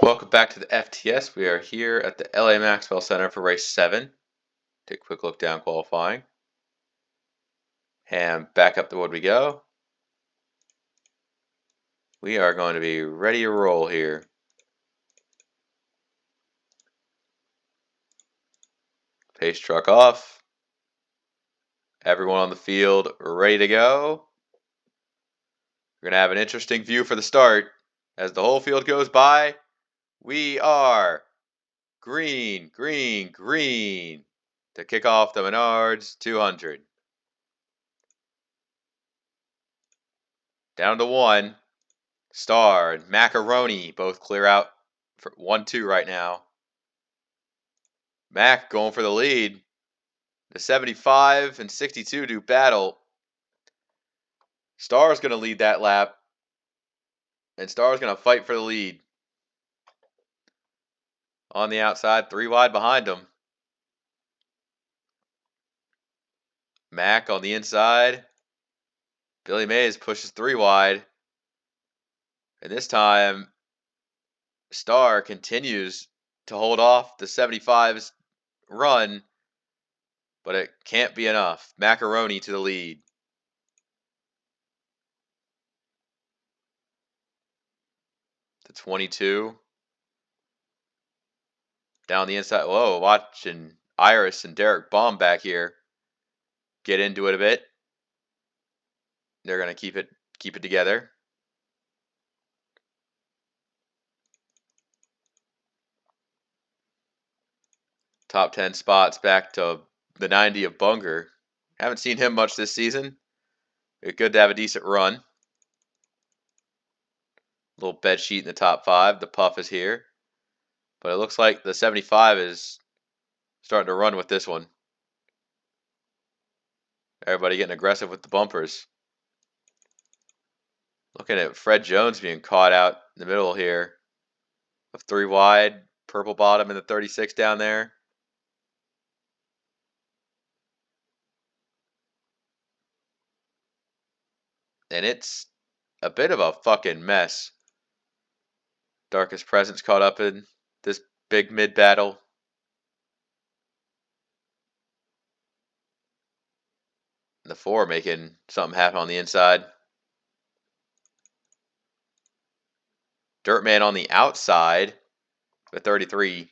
Welcome back to the FTS. We are here at the LA Maxwell Center for race 7. Take a quick look down qualifying. And back up the wood we go. We are going to be ready to roll here. Pace truck off. Everyone on the field ready to go. We're going to have an interesting view for the start. As the whole field goes by, we are green, green, green to kick off the Menards 200. Down to 1. Star and Macaroni both clear out for 1-2 right now. Mac going for the lead. The 75 and 62 do battle. Star's going to lead that lap. And Star's going to fight for the lead. On the outside, 3 wide behind him. Mac on the inside. Billy Mays pushes 3 wide. And this time, Star continues to hold off the 75's run. But it can't be enough. Macaroni to the lead. The 22. Down the inside. Whoa, watching Iris and Derek Baum back here get into it a bit. They're going to keep it together. Top 10 spots back to the 90 of Bunger. Haven't seen him much this season. It's good to have a decent run. Little bed sheet in the top 5. The Puff is here. But it looks like the 75 is starting to run with this one. Everybody getting aggressive with the bumpers. Looking at Fred Jones being caught out in the middle here. Of 3 wide. Purple bottom in the 36 down there. And it's a bit of a fucking mess. Darkest Presence caught up in this big mid battle. The 4 making something happen on the inside. Dirtman on the outside. The 33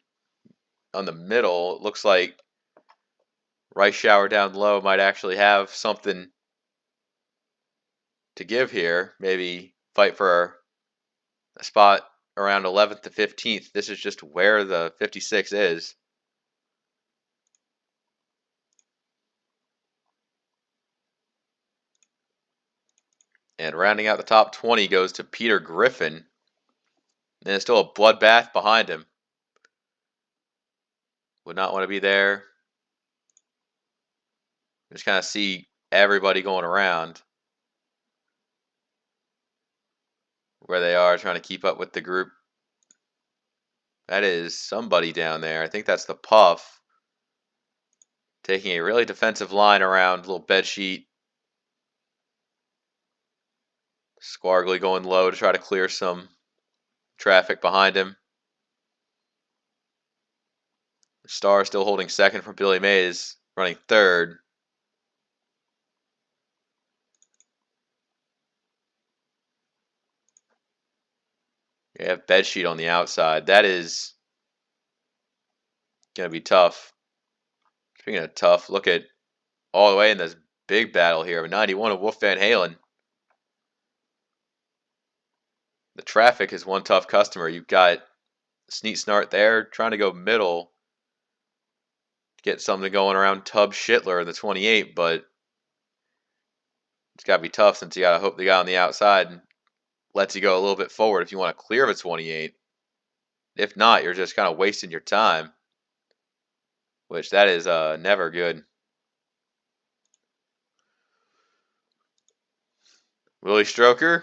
on the middle. It looks like Rice Shower down low might actually have something to give here. Maybe fight for a spot around 11th to 15th. This is just where the 56 is. And rounding out the top 20 goes to Peter Griffin. And there's still a bloodbath behind him. Would not want to be there. Just kind of see everybody going around. Where they are, trying to keep up with the group. That is somebody down there. I think that's the Puff. Taking a really defensive line around, little bed sheet. Squargly going low to try to clear some traffic behind him. Star still holding second from Billy Mays, running third. You have bedsheet on the outside. That is going to be tough. Speaking of tough, look at all the way in this big battle here. 91 of Wolf Van Halen. The traffic is one tough customer. You've got Sneak Snart there trying to go middle. Get something going around Tub Schittler in the 28, but it's got to be tough since you got to hope the guy on the outside lets you go a little bit forward if you want to clear the 28. If not, you're just kind of wasting your time, which that is never good. Willie Stroker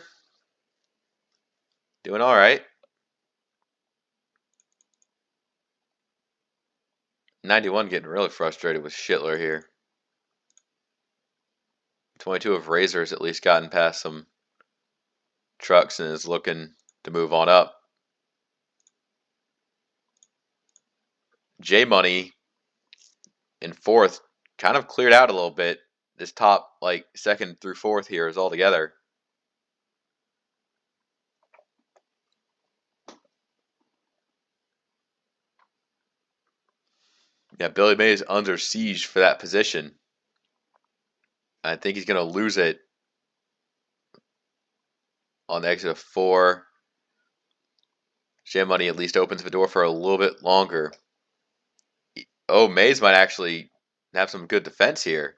doing all right. 91 getting really frustrated with Schittler here. 22 of Razor's at least gotten past some trucks and is looking to move on up. J Money in fourth kind of cleared out a little bit. This top, like, second through fourth here is all together. Yeah, Billy Mays under siege for that position. I think he's going to lose it on the exit of 4. J Money at least opens the door for a little bit longer. Oh, Mays might actually have some good defense here.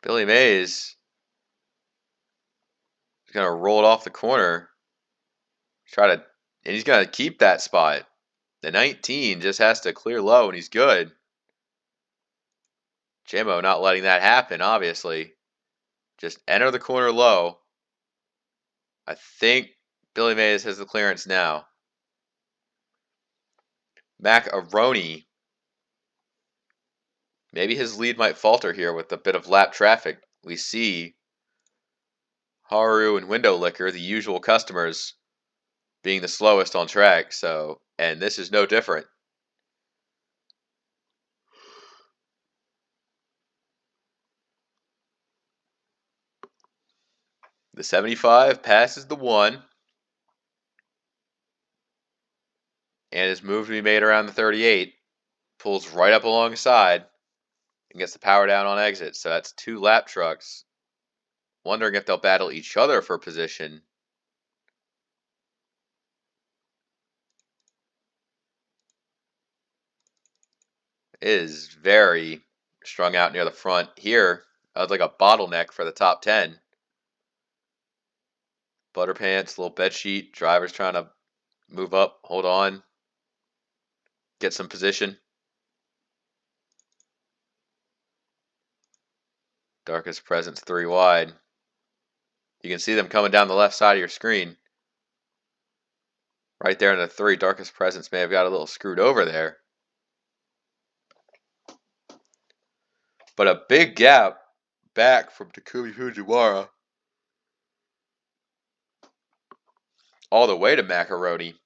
Billy Mays is going to roll it off the corner. And he's going to keep that spot. The 19 just has to clear low, and he's good. Jamo not letting that happen, obviously. Just enter the corner low. I think Billy Mays has the clearance now. Macaroni. Maybe his lead might falter here with a bit of lap traffic. We see Haru and Window Licker, the usual customers, being the slowest on track. And this is no different. The 75 passes the 1 and his move to be made around the 38. Pulls right up alongside and gets the power down on exit. So that's 2 lap trucks. Wondering if they'll battle each other for position. It is very strung out near the front here. Like a bottleneck for the top 10. Butter pants, little bed sheet. Driver's trying to move up, hold on, get some position. Darkest Presence 3 wide. You can see them coming down the left side of your screen. Right there in the 3, Darkest Presence may have got a little screwed over there. But a big gap back from Takumi Fujiwara all the way to Macaroni.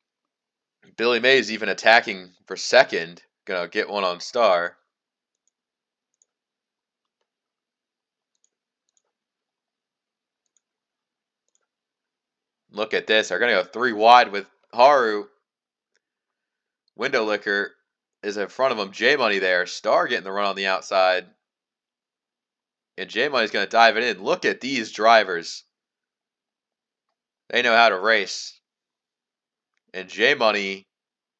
Billy Mays even attacking for second. Gonna get one on Star. Look at this. They're gonna go 3 wide with Haru. Window Licker is in front of him. J Money there. Star getting the run on the outside. And J Money's gonna dive it in. Look at these drivers. They know how to race. And J Money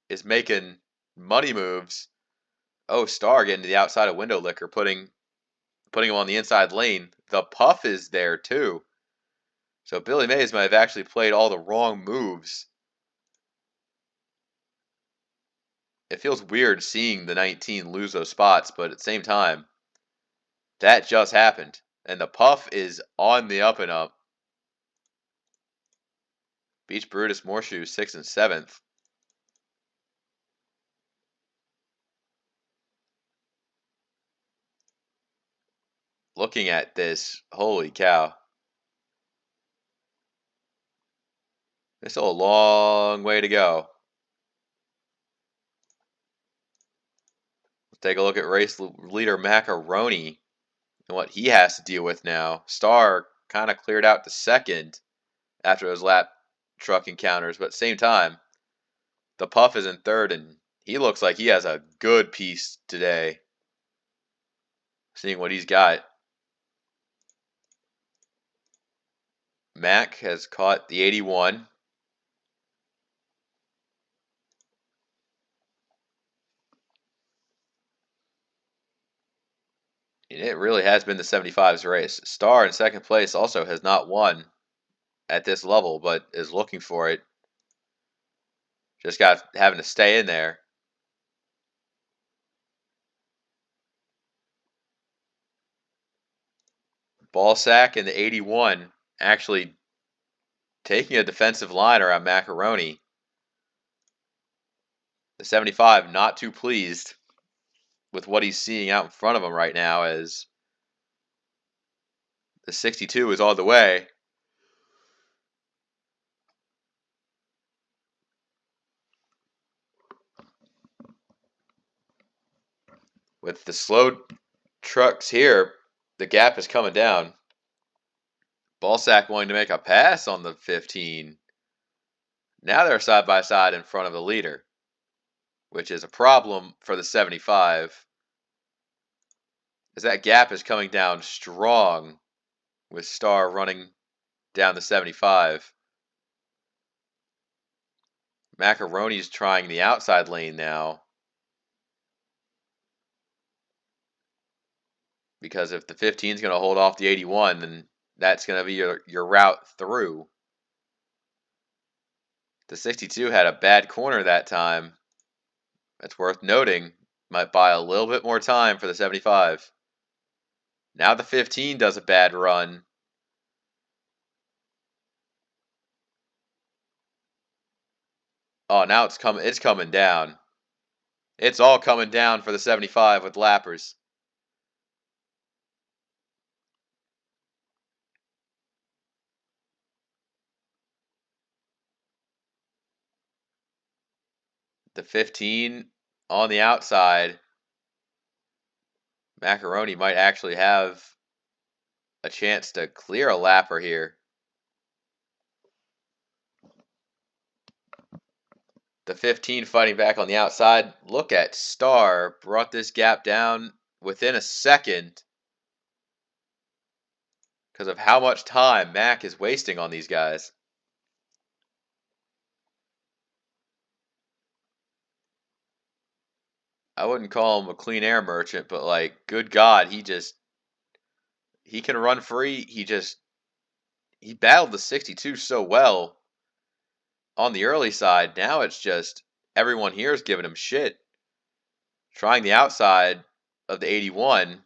is making money moves. Oh, Star getting to the outside of Window Licker, putting him on the inside lane. The puff is there too. So Billy Mays might have actually played all the wrong moves. It feels weird seeing the 19 lose those spots, but at the same time, that just happened. And the puff is on the up and up. Beach Brutus Morshoe 6th and 7th. Looking at this, holy cow. There's still a long way to go. Let's take a look at race leader Macaroni and what he has to deal with now. Star kind of cleared out to second after those lap truck encounters, but at the same time, the puff is in third, and he looks like he has a good piece today. Seeing what he's got. Mac has caught the 81. And it really has been the 75's race. Star in second place also has not won at this level, but is looking for it. Just having to stay in there. Ballsack in the 81 actually taking a defensive line around Macaroni. The 75 not too pleased with what he's seeing out in front of him right now, as the 62 is all the way. With the slow trucks here, the gap is coming down. Ballsack wanting to make a pass on the 15. Now they're side by side in front of the leader, which is a problem for the 75, as that gap is coming down strong with Star running down the 75. Macaroni's trying the outside lane now, because if the 15 is going to hold off the 81, then that's going to be your route through. The 62 had a bad corner that time. That's worth noting. Might buy a little bit more time for the 75. Now the 15 does a bad run. Oh, now it's coming down. It's all coming down for the 75 with lappers. The 15 on the outside. Macaroni might actually have a chance to clear a lapper here. The 15 fighting back on the outside. Look at Star. Brought this gap down within a second because of how much time Mac is wasting on these guys. I wouldn't call him a clean air merchant, but like, good God, he can run free. He battled the 62 so well on the early side. Now it's just everyone here is giving him shit. Trying the outside of the 81.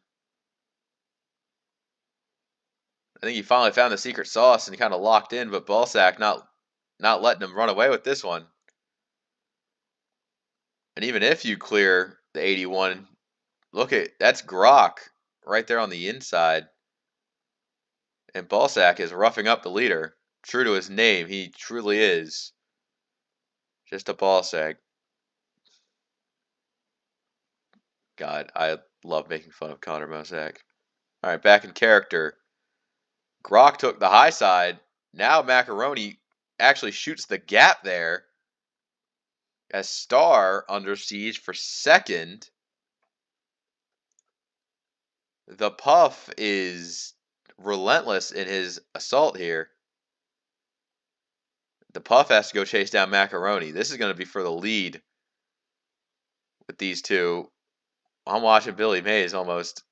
I think he finally found the secret sauce and kind of locked in, but Ballsack not letting him run away with this one. And even if you clear the 81, look at that's Grok right there on the inside. And Ballsack is roughing up the leader. True to his name, he truly is just a Ballsack. God, I love making fun of Connor Mosack. All right, back in character. Grok took the high side. Now Macaroni actually shoots the gap there as Star under siege for second. The Puff is relentless in his assault here. The Puff has to go chase down Macaroni. This is going to be for the lead with these two. I'm watching Billy Mays almost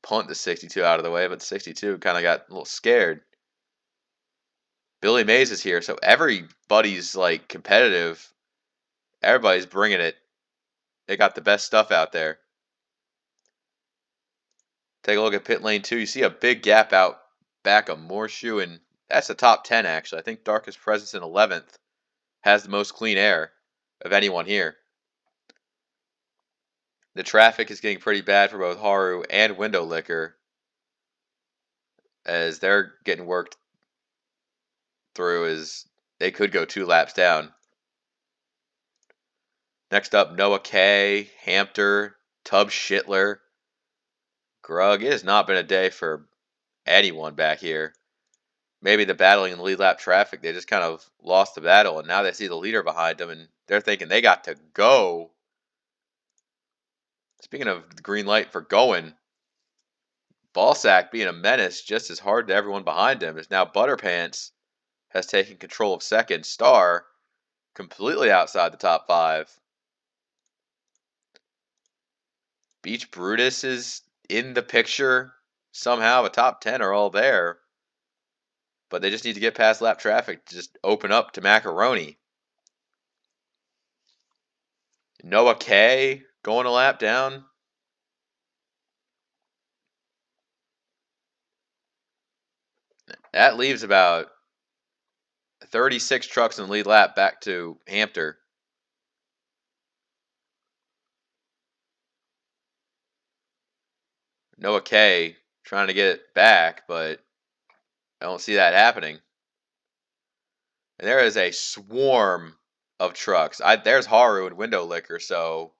punt the 62 out of the way, but the 62 kind of got a little scared. Billy Mays is here, so everybody's like competitive. Everybody's bringing it. They got the best stuff out there. Take a look at pit lane 2. You see a big gap out back of Morshoe, and that's the top 10 actually. I think Darkest Presence in 11th has the most clean air of anyone here. The traffic is getting pretty bad for both Haru and Window Liquor as they're getting worked through as they could go 2 laps down. Next up, Noah K, Hampter, Tub Shitler, Grug. It has not been a day for anyone back here. Maybe the battling in the lead lap traffic, they just kind of lost the battle, and now they see the leader behind them, and they're thinking they got to go. Speaking of the green light for going, Ballsack being a menace just as hard to everyone behind him is now Butterpants has taken control of second. Star completely outside the top 5. Beach Brutus is in the picture. Somehow the top 10 are all there. But they just need to get past lap traffic to just open up to Macaroni. Noah K going a lap down. That leaves about 36 trucks in the lead lap back to Hampter. Noah K trying to get it back, but I don't see that happening. And there is a swarm of trucks. There's Haru and Window Liquor, so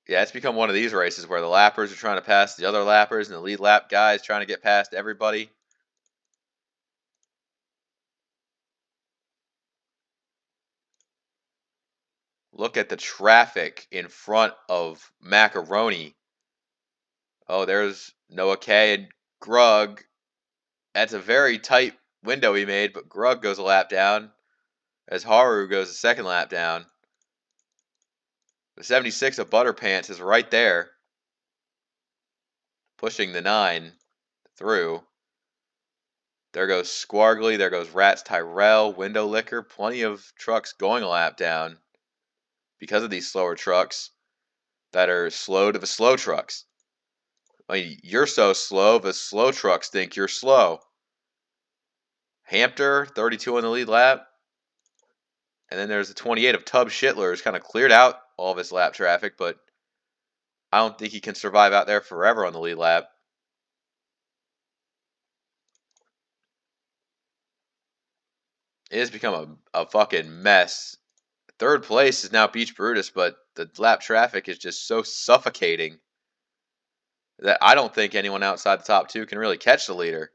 Yeah, it's become one of these races where the lappers are trying to pass the other lappers and the lead lap guy is trying to get past everybody. Look at the traffic in front of Macaroni. Oh, there's Noah K and Grug. That's a very tight window he made, but Grug goes a lap down as Haru goes a second lap down. The 76 of Butterpants is right there, pushing the 9 through. There goes Squargly, there goes Rats Tyrell, Window Licker, plenty of trucks going a lap down because of these slower trucks that are slow to the slow trucks. I mean, you're so slow, the slow trucks think you're slow. Hampter, 32 on the lead lap. And then there's the 28 of Tub Schittler, who's kind of cleared out all of his lap traffic, but I don't think he can survive out there forever on the lead lap. It has become a fucking mess. Third place is now Beach Brutus, but the lap traffic is just so suffocating that I don't think anyone outside the top 2 can really catch the leader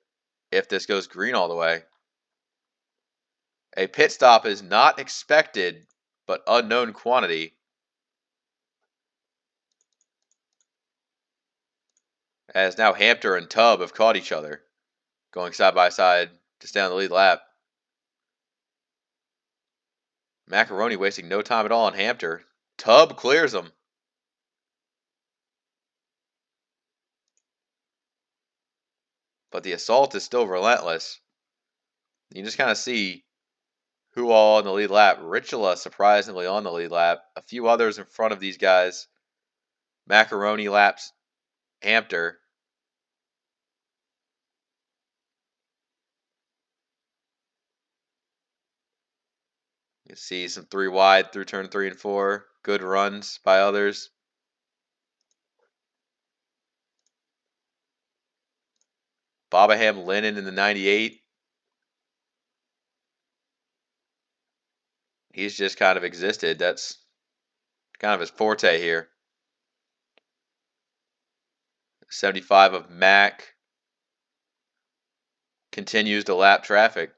if this goes green all the way. A pit stop is not expected, but unknown quantity. As now Hampter and Tub have caught each other, going side by side to stay on the lead lap. Macaroni wasting no time at all on Hampter. Tub clears him. But the assault is still relentless. You just kind of see who all on the lead lap. Richula surprisingly on the lead lap. A few others in front of these guys. Macaroni laps Hampter. You see some 3 wide through turn 3 and 4. Good runs by others. Bobaham Lennon in the 98. He's just kind of existed. That's kind of his forte here. 75 of Mac continues to lap traffic.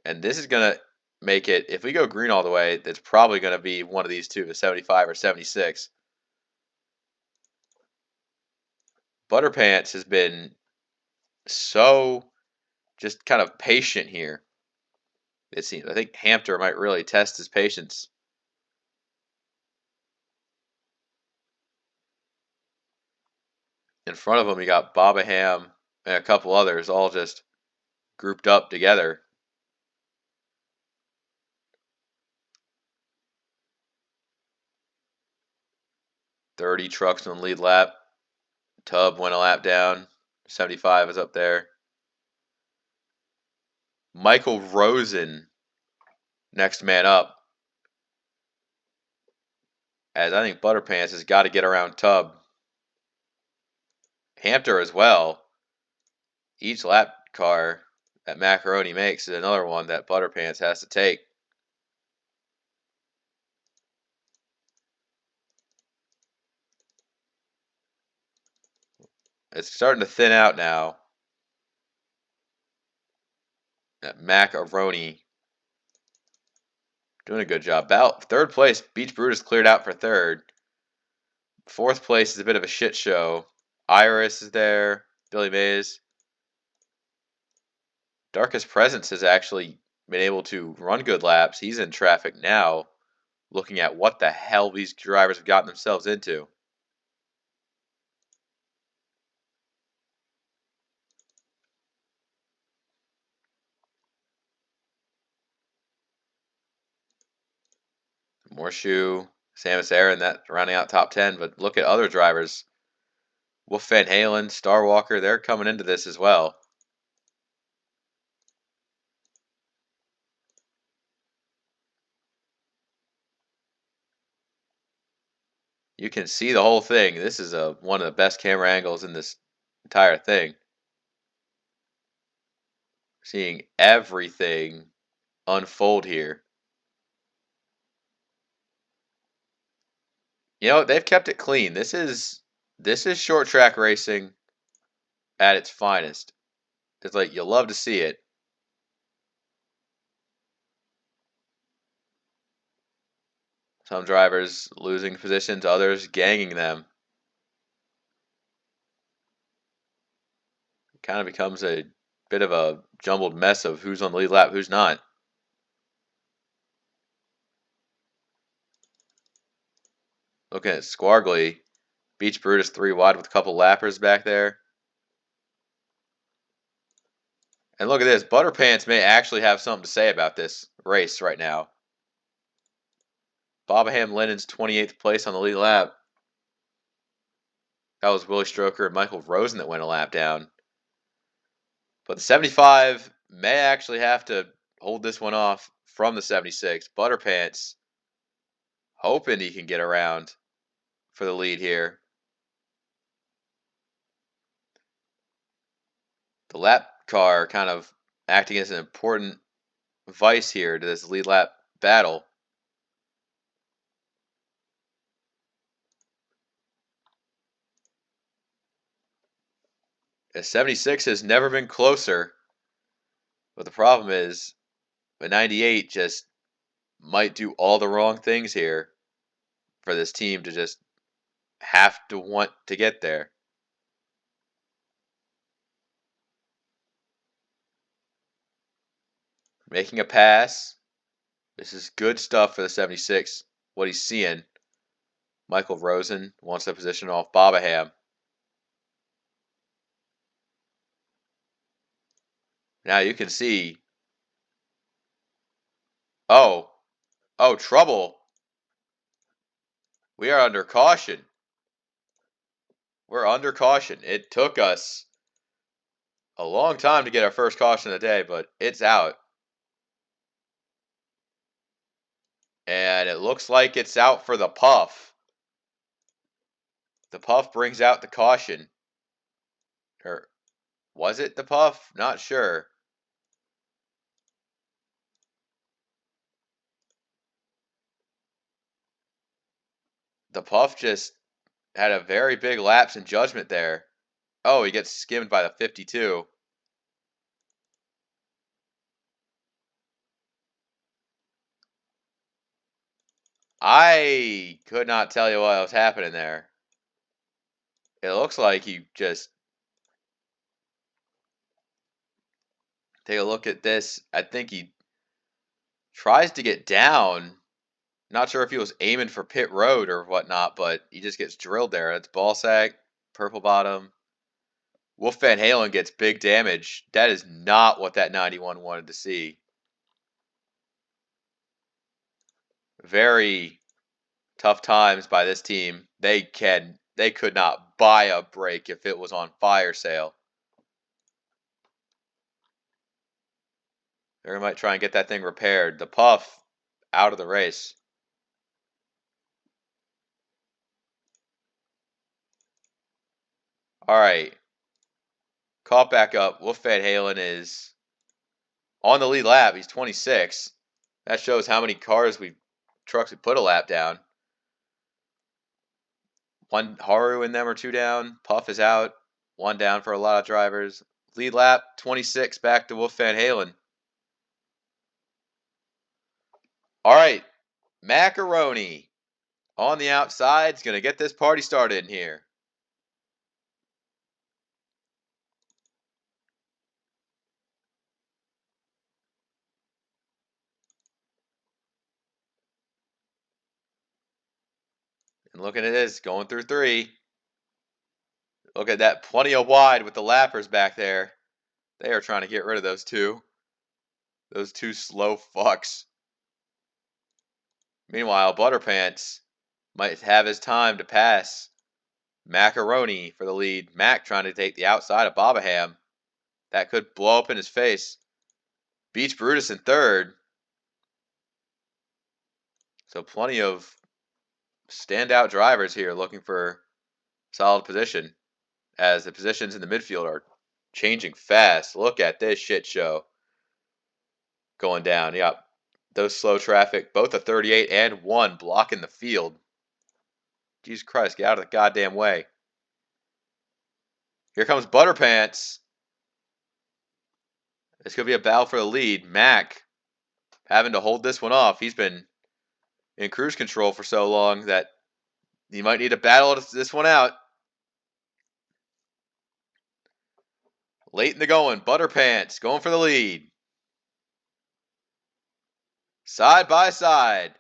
And this is going to make it, if we go green all the way, it's probably going to be one of these two, the 75 or 76. Butterpants has been so just kind of patient here. It seems. I think Hampter might really test his patience. In front of him, you got Bobaham and a couple others all just grouped up together. .30 trucks on the lead lap. Tub went a lap down. 75 is up there. Michael Rosen, next man up. As I think Butterpants has got to get around Tub. Hampter as well. Each lap car that Macaroni makes is another one that Butterpants has to take. It's starting to thin out now. That Macaroni doing a good job. Third place, Beach Brutus cleared out for third. Fourth place is a bit of a shit show. Iris is there. Billy Mays. Darkest Presence has actually been able to run good laps. He's in traffic now, looking at what the hell these drivers have gotten themselves into. Morshoe, Samus Aran, that rounding out top 10, but look at other drivers. Wolf Van Halen, Starwalker, they're coming into this as well. You can see the whole thing. This is one of the best camera angles in this entire thing. Seeing everything unfold here. You know, they've kept it clean. This is short track racing at its finest. It's like you love to see it. Some drivers losing positions, others ganging them. It kind of becomes a bit of a jumbled mess of who's on the lead lap, who's not. Looking at Squargly, Beach Brutus 3 wide with a couple lappers back there. And look at this. Butterpants may actually have something to say about this race right now. Bobaham Lennon's 28th place on the lead lap. That was Willie Stroker and Michael Rosen that went a lap down. But the 75 may actually have to hold this one off from the 76. Butterpants hoping he can get around for the lead here. The lap car kind of acting as an important vice here to this lead lap battle. A 76 has never been closer, but the problem is a 98 just might do all the wrong things here for this team to just have to want to get there. Making a pass. This is good stuff for the 76. What he's seeing. Michael Rosen wants the position off Bobaham. Now you can see. Oh, trouble. We are under caution. We're under caution. It took us a long time to get our first caution of the day, but it's out. And it looks like it's out for the Puff. The Puff brings out the caution. Or was it the Puff? Not sure. The Puff just had a very big lapse in judgment there. Oh, he gets skimmed by the 52. I could not tell you what was happening there. It looks like he just... Take a look at this. I think he tries to get down. Not sure if he was aiming for pit road or whatnot, but he just gets drilled there. It's ball sack, purple bottom. Wolf Van Halen gets big damage. That is not what that 91 wanted to see. Very tough times by this team. They could not buy a break if it was on fire sale. They might try and get that thing repaired. The Puff out of the race. All right. Caught back up. Wolf Van Halen is on the lead lap. He's 26. That shows how many trucks we put a lap down. One Haru in them or two down. Puff is out. One down for a lot of drivers. Lead lap 26 back to Wolf Van Halen. All right. Macaroni on the outside is going to get this party started in here. And looking at this, going through 3. Look at that, plenty of wide with the lappers back there. They are trying to get rid of those two. Those two slow fucks. Meanwhile, Butterpants might have his time to pass Macaroni for the lead. Mac trying to take the outside of Bobaham. That could blow up in his face. Beach Brutus in 3rd. So plenty of standout drivers here looking for solid position as the positions in the midfield are changing fast. Look at this shit show going down. Yep. Those slow traffic, both a 38 and 1 blocking the field. Jesus Christ, get out of the goddamn way. Here comes Butterpants. This could be a battle for the lead. Mac having to hold this one off. He's been in cruise control for so long that he might need to battle this one out. Late in the going, Butterpants going for the lead. Side by side.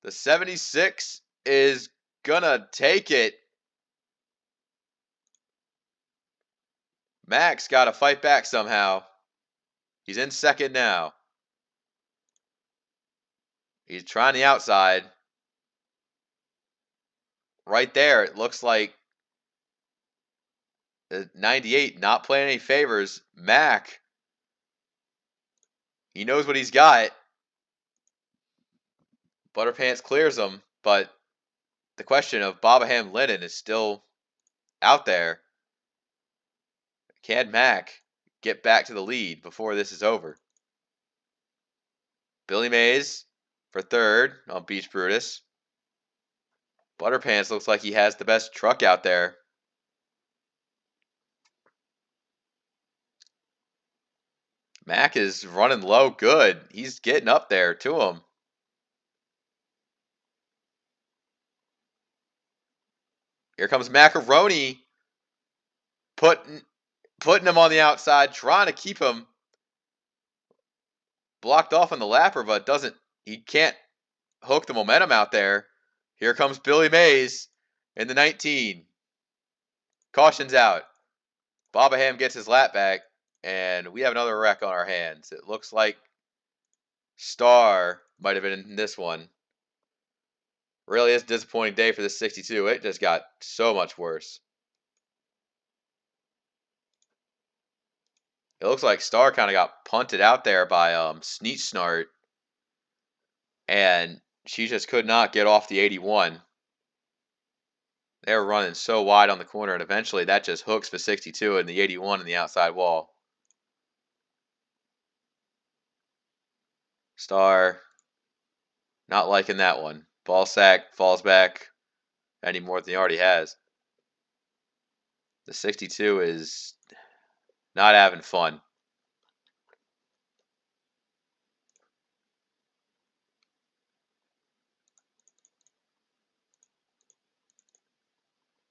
The 76 is gonna take it. Mac's got to fight back somehow. He's in second now. He's trying the outside. Right there, it looks like the 98 not playing any favors. Mac, he knows what he's got. Butterpants clears him, but the question of Bobaham Lennon is still out there. Can Mac get back to the lead before this is over? Billy Mays for third on Beach Brutus. Butterpants looks like he has the best truck out there. Mac is running low good. He's getting up there to him. Here comes Macaroni. Putting him on the outside, trying to keep him blocked off on the lapper, but he can't hook the momentum out there. Here comes Billy Mays in the 19. Caution's out. Bobaham gets his lap back, and we have another wreck on our hands. It looks like Star might have been in this one. Really is a disappointing day for this 62. It just got so much worse. It looks like Star kind of got punted out there by Sneet Snart, and she just could not get off the 81. They were running so wide on the corner, and eventually that just hooks the 62 and the 81 in the outside wall. Star not liking that one. Ball sack, falls back any more than he already has. The 62 is not having fun.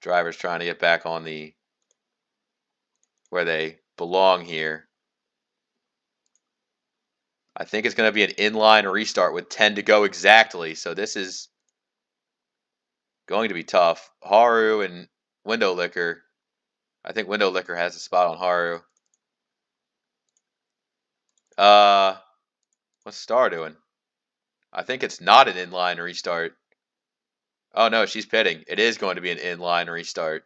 Drivers trying to get back on where they belong here. I think it's going to be an inline restart with 10 to go exactly. So this is going to be tough. Haru and Window Liquor. I think Window Liquor has a spot on Haru. What's Star doing? I think it's not an inline restart. Oh no, she's pitting. It is going to be an inline restart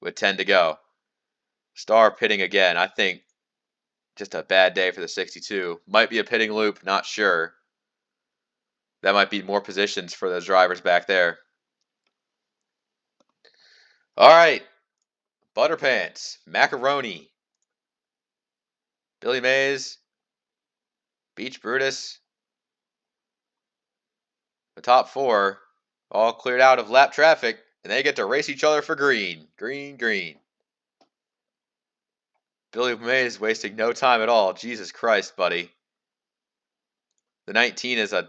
with 10 to go. Star pitting again. I think just a bad day for the 62. Might be a pitting loop, not sure. That might be more positions for those drivers back there. All right. Butterpants, Macaroni, Billy Mays, Beach Brutus. The top four all cleared out of lap traffic, and they get to race each other for green. Green, green. Billy Mays wasting no time at all. Jesus Christ, buddy. The 19 is a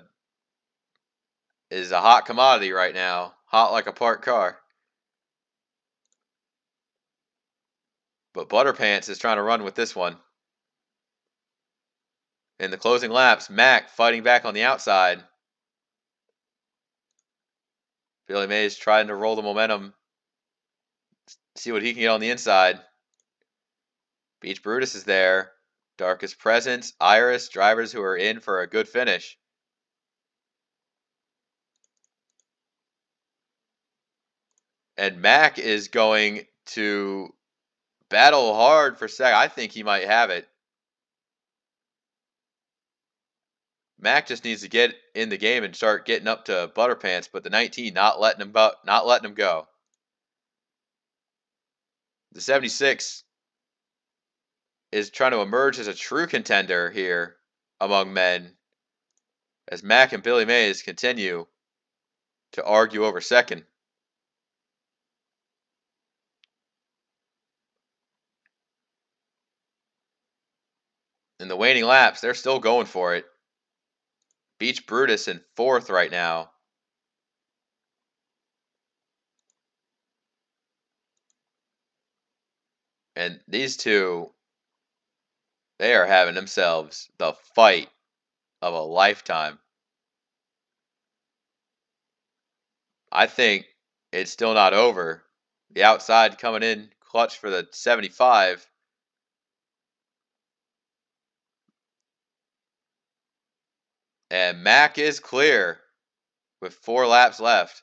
hot commodity right now. Hot like a parked car. But Butterpants is trying to run with this one. In the closing laps, Mac fighting back on the outside. Billy Mays trying to roll the momentum. See what he can get on the inside. Beach Brutus is there. Darkest Presence, Iris, drivers who are in for a good finish. And Mac is going to battle hard for second. I think he might have it. Mac just needs to get in the game and start getting up to Butterpants, but the 19 not letting him go. The 76 is trying to emerge as a true contender here among men as Mac and Billy Mays continue to argue over second. In the waning laps, they're still going for it. Beach Brutus in 4th right now. And these two, they are having themselves the fight of a lifetime. I think it's still not over. The outside coming in clutch for the 75. And Mac is clear with 4 laps left.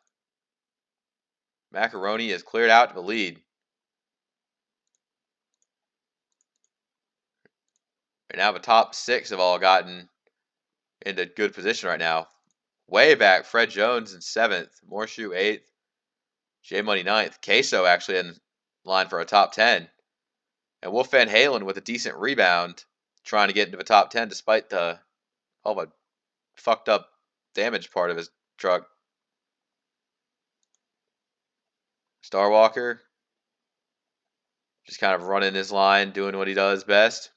Macaroni is cleared out to the lead. And now the top 6 have all gotten into good position right now. Way back, Fred Jones in 7th, Morshoe 8th, J Money 9th, Queso actually in line for a top 10. And Wolf Van Halen with a decent rebound, trying to get into the top 10 despite the all but fucked up damage part of his truck. Starwalker just kind of running his line, doing what he does best.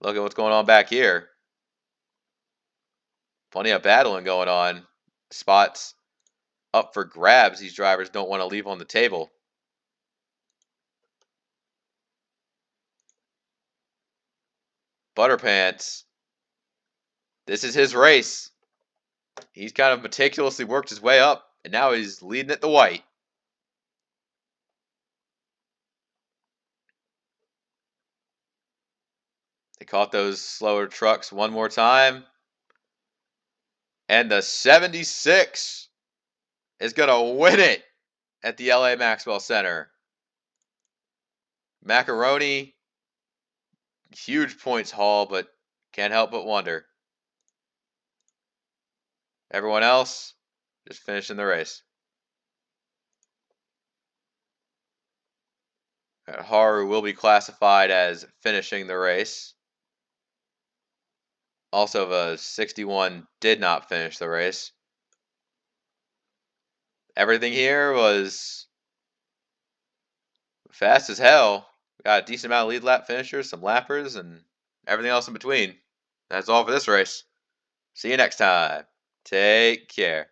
Look at what's going on back here. Plenty of battling going on. Spots up for grabs. These drivers don't want to leave on the table. Butterpants. This is his race. He's kind of meticulously worked his way up, and now he's leading at the white. They caught those slower trucks one more time. And the 76 is going to win it at the LA Maxwell Center. Macaroni, huge points haul, but can't help but wonder. Everyone else just finishing the race. Haru will be classified as finishing the race. Also, the 61 did not finish the race. Everything here was fast as hell. We got a decent amount of lead lap finishers, some lappers, and everything else in between. That's all for this race. See you next time. Take care.